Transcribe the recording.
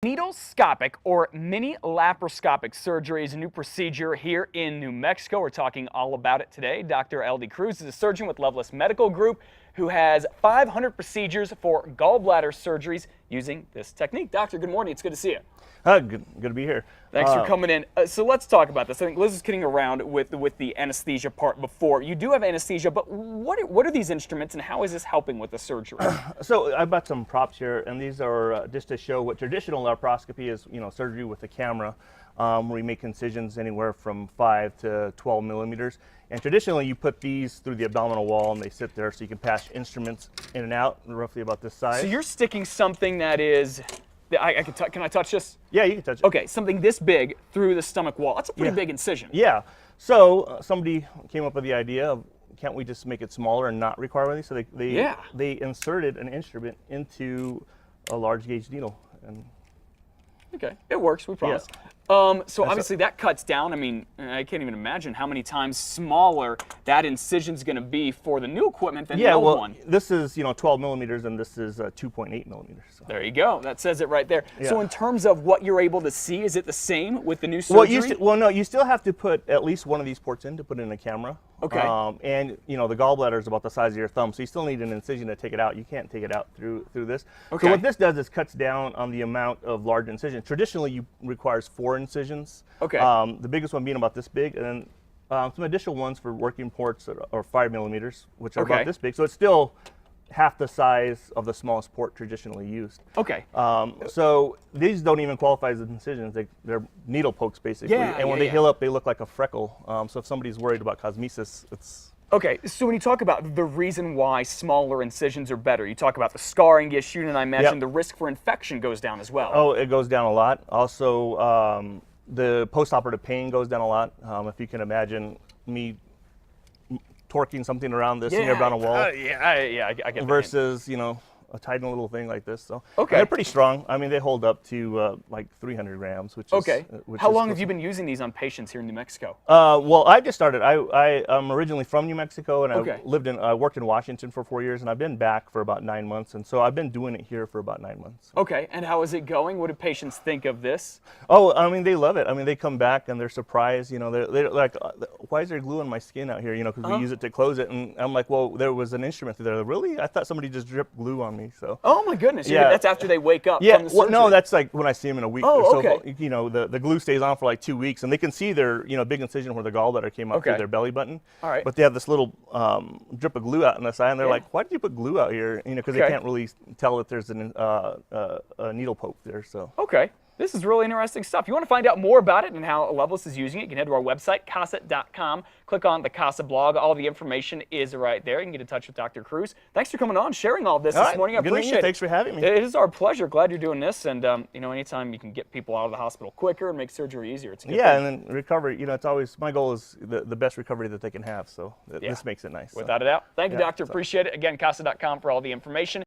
Needlescopic or mini laparoscopic surgery is a new procedure here in New Mexico. We're talking all about it today. Dr. L.D. Cruz is a surgeon with Loveless Medical Group who has 500 procedures for gallbladder surgeries using this technique. Doctor, good morning. It's good to see you. Good to be here. Thanks for coming in. So let's talk about this. I think Liz is kidding around with the anesthesia part before. You do have anesthesia, but what are these instruments and how is this helping with the surgery? So I brought some props here, and these are just to show what traditional laparoscopy is. You know, surgery with a camera. We make incisions anywhere from 5 to 12 millimeters. And traditionally, you put these through the abdominal wall, and they sit there, so you can pass instruments in and out, roughly about this size. So you're sticking something that is. Can I touch this? Yeah, you can touch it. Okay, something this big through the stomach wall. That's a pretty big incision. Yeah. So somebody came up with the idea of, can't we just make it smaller and not require anything? So they inserted an instrument into a large gauge needle. And okay, it works, we promise. Yeah. So obviously that cuts down. I mean, I can't even imagine how many times smaller that incision's going to be for the new equipment than the old one. This is 12 millimeters, and this is 2.8 millimeters. So. There you go. That says it right there. Yeah. So in terms of what you're able to see, is it the same with the new surgery? No, you still have to put at least one of these ports in to put in a camera. Okay. And the gallbladder is about the size of your thumb, so you still need an incision to take it out. You can't take it out through this. Okay. So what this does is cuts down on the amount of large incisions. Traditionally, you requires 4 incisions. Okay. The biggest one being about this big, and then some additional ones for working ports that are 5 millimeters, which are about this big. So it's still half the size of the smallest port traditionally used. Okay. So these don't even qualify as incisions. They're needle pokes, basically. And when they heal up, they look like a freckle. So if somebody's worried about cosmesis, it's... Okay, so when you talk about the reason why smaller incisions are better, you talk about the scarring issue, and I imagine the risk for infection goes down as well. Oh, it goes down a lot. Also, the post-operative pain goes down a lot. If you can imagine me torquing something around this near down a wall. I get that. Versus, a tiny little thing like this. So they're pretty strong. I mean, they hold up to like 300 grams, which is How long have you been using these on patients here in New Mexico? Well, I just started. I'm originally from New Mexico, and I worked in Washington for 4 years, and I've been back for about 9 months, and so I've been doing it here for about 9 months. Okay, and how is it going? What do patients think of this? Oh, I mean, they love it. I mean, they come back and they're surprised. They're like, why is there glue on my skin out here? Because we use it to close it, and I'm like, well, there was an instrument through there. Really? I thought somebody just dripped glue on me. So. Oh my goodness! Yeah, that's after they wake up. From the surgery. No, that's like when I see them in a week. Oh, so, the glue stays on for like 2 weeks, and they can see their big incision where the gallbladder came up through their belly button. All right. But they have this little drip of glue out on the side, and they're like, "Why did you put glue out here?" Because they can't really tell that there's a needle poke there. So. Okay. This is really interesting stuff. If you want to find out more about it and how Loveless is using it, you can head to our website, casa.com. Click on the Casa blog. All the information is right there. You can get in touch with Dr. Cruz. Thanks for coming on, sharing all this morning. I appreciate it. Thanks for having me. It is our pleasure. Glad you're doing this. And, anytime you can get people out of the hospital quicker and make surgery easier, it's a good thing. And then recovery, it's always, my goal is the best recovery that they can have. So this makes it nice. Without a doubt. Thank you, Doctor. Appreciate it. Again, casa.com for all the information.